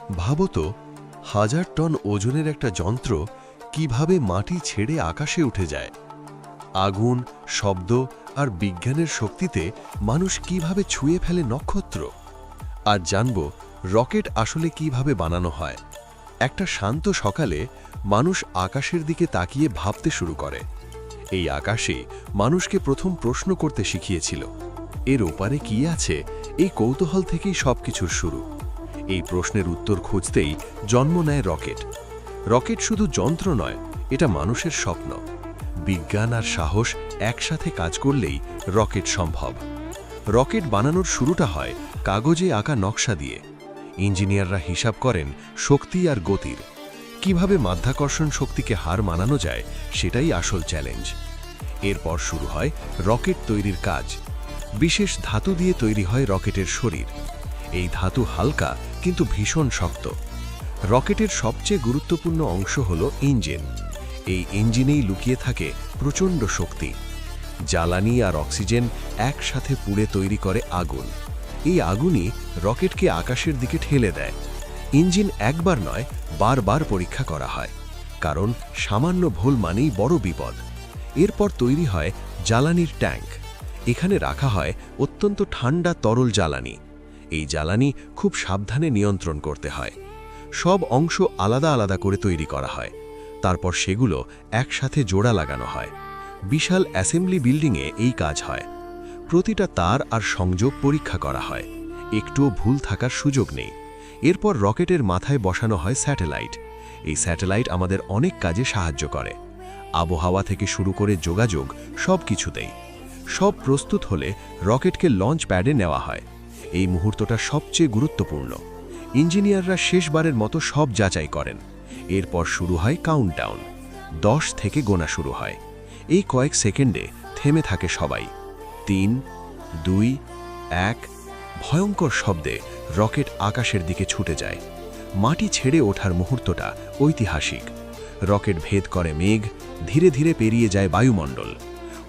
ভাবো তো, 1000 টন ওজনের একটা যন্ত্র কিভাবে মাটি ছেড়ে আকাশে উঠে যায়। আগুন, শব্দ আর বিজ্ঞানের শক্তিতে মানুষ কিভাবে ছুঁয়ে ফেলে নক্ষত্র। আর জানব রকেট আসলে কিভাবে বানানো হয়। একটা শান্ত সকালে মানুষ আকাশের দিকে তাকিয়ে ভাবতে শুরু করে। এই আকাশে মানুষকে প্রথম প্রশ্ন করতে শিখিয়েছিল, এর ওপারে কি আছে। এই কৌতূহল থেকেই সবকিছুর শুরু। এই প্রশ্নের উত্তর খুঁজতেই জন্ম নেয় রকেট। রকেট শুধু যন্ত্র নয়, এটা মানুষের স্বপ্ন। বিজ্ঞান আর সাহস একসাথে কাজ করলেই রকেট সম্ভব। রকেট বানানোর শুরুটা হয় কাগজে আঁকা নকশা দিয়ে। ইঞ্জিনিয়াররা হিসাব করেন শক্তি আর গতির। কিভাবে মাধ্যাকর্ষণ শক্তিকে হার মানানো যায়, সেটাই আসল চ্যালেঞ্জ। এরপর শুরু হয় রকেট তৈরির কাজ। বিশেষ ধাতু দিয়ে তৈরি হয় রকেটের শরীর। এই ধাতু হালকা কিন্তু ভীষণ শক্ত। রকেটের সবচেয়ে গুরুত্বপূর্ণ অংশ হল ইঞ্জিন। এই ইঞ্জিনেই লুকিয়ে থাকে প্রচণ্ড শক্তি। জ্বালানি আর অক্সিজেন একসাথে পুড়ে তৈরি করে আগুন। এই আগুনই রকেটকে আকাশের দিকে ঠেলে দেয়। ইঞ্জিন একবার নয়, বারবার পরীক্ষা করা হয়, কারণ সামান্য ভুল মানেই বড় বিপদ। এরপর তৈরি হয় জ্বালানির ট্যাঙ্ক। এখানে রাখা হয় অত্যন্ত ঠান্ডা তরল জ্বালানি। এই জ্বালানি খুব সাবধানে নিয়ন্ত্রণ করতে হয়। সব অংশ আলাদা আলাদা করে তৈরি করা হয়। তারপর সেগুলো একসাথে জোড়া লাগানো হয়। বিশাল অ্যাসেম্বলি বিল্ডিংয়ে এই কাজ হয়। প্রতিটা তার আর সংযোগ পরীক্ষা করা হয়। একটুও ভুল থাকার সুযোগ নেই। এরপর রকেটের মাথায় বসানো হয় স্যাটেলাইট। এই স্যাটেলাইট আমাদের অনেক কাজে সাহায্য করে। আবহাওয়া থেকে শুরু করে যোগাযোগ, সব কিছুতেই। সব প্রস্তুত হলে রকেটকে লঞ্চ প্যাডে নেওয়া হয়। এই মুহূর্তটা সবচেয়ে গুরুত্বপূর্ণ। ইঞ্জিনিয়াররা শেষবারের মতো সব যাচাই করেন। এরপর শুরু হয় কাউন্টডাউন। 10 থেকে গোনা শুরু হয়। এই কয়েক সেকেন্ডে থেমে থাকে সবাই। 3, 2, 1। ভয়ঙ্কর শব্দে রকেট আকাশের দিকে ছুটে যায়। মাটি ছেড়ে ওঠার মুহূর্তটা ঐতিহাসিক। রকেট ভেদ করে মেঘ, ধীরে ধীরে পেরিয়ে যায় বায়ুমণ্ডল।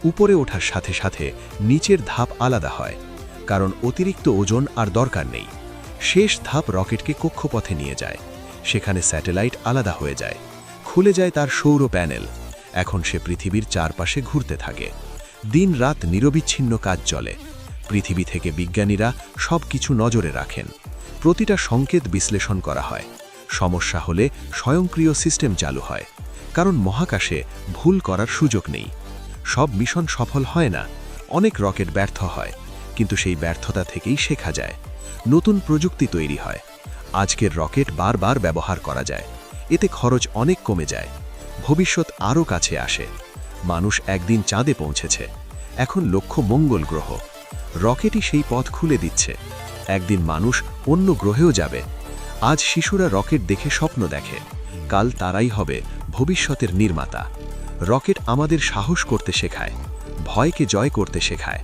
উপরে ওঠার সাথে সাথে নিচের ধাপ আলাদা হয়, কারণ অতিরিক্ত ওজন আর দরকার নেই। শেষ ধাপ রকেটকে কক্ষপথে নিয়ে যায়। সেখানে স্যাটেলাইট আলাদা হয়ে যায়। খুলে যায় তার সৌর প্যানেল। এখন সে পৃথিবীর চারপাশে ঘুরতে থাকে। দিন রাত নিরবিচ্ছিন্ন কাজ চলে। পৃথিবী থেকে বিজ্ঞানীরা সব কিছু নজরে রাখেন। প্রতিটা সংকেত বিশ্লেষণ করা হয়। সমস্যা হলে স্বয়ংক্রিয় সিস্টেম চালু হয়, কারণ মহাকাশে ভুল করার সুযোগ নেই। সব মিশন সফল হয় না। অনেক রকেট ব্যর্থ হয়, কিন্তু সেই ব্যর্থতা থেকেই শেখা যায়। নতুন প্রযুক্তি তৈরি হয়। আজকের রকেট বারবার ব্যবহার করা যায়। এতে খরচ অনেক কমে যায়। ভবিষ্যৎ আরও কাছে আসে। মানুষ একদিন চাঁদে পৌঁছেছে, এখন লক্ষ্য মঙ্গল গ্রহ। রকেটই সেই পথ খুলে দিচ্ছে। একদিন মানুষ অন্য গ্রহেও যাবে। আজ শিশুরা রকেট দেখে স্বপ্ন দেখে, কাল তারাই হবে ভবিষ্যতের নির্মাতা। রকেট আমাদের সাহস করতে শেখায়, ভয়কে জয় করতে শেখায়,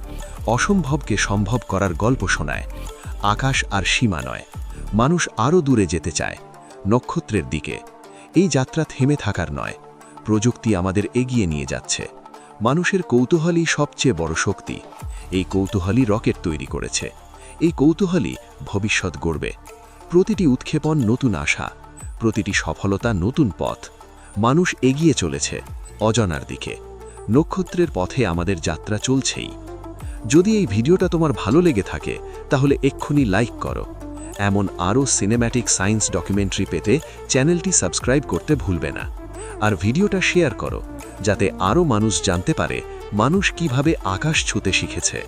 অসম্ভবকে সম্ভব করার গল্প শোনায়। আকাশ আর সীমা নয়, মানুষ আরও দূরে যেতে চায়, নক্ষত্রের দিকে। এই যাত্রা থেমে থাকার নয়, প্রযুক্তি আমাদের এগিয়ে নিয়ে যাচ্ছে। মানুষের কৌতূহলই সবচেয়ে বড় শক্তি। এই কৌতূহলই রকেট তৈরি করেছে। এই কৌতূহলই ভবিষ্যৎ গড়বে। প্রতিটি উৎক্ষেপণ নতুন আশা, প্রতিটি সফলতা নতুন পথ। মানুষ এগিয়ে চলেছে অজানার দিকে। নক্ষত্রের পথে আমাদের যাত্রা চলছেই। যদি এই ভিডিওটা তোমার ভালো লেগে থাকে, তাহলে এক্ষুনি লাইক করো। এমন আরও সিনেম্যাটিক সায়েন্স ডকুমেন্টারি পেতে চ্যানেলটি সাবস্ক্রাইব করতে ভুলবে না। আর ভিডিওটা শেয়ার করো, যাতে আরও মানুষ জানতে পারে মানুষ কিভাবে আকাশ ছুঁতে শিখেছে।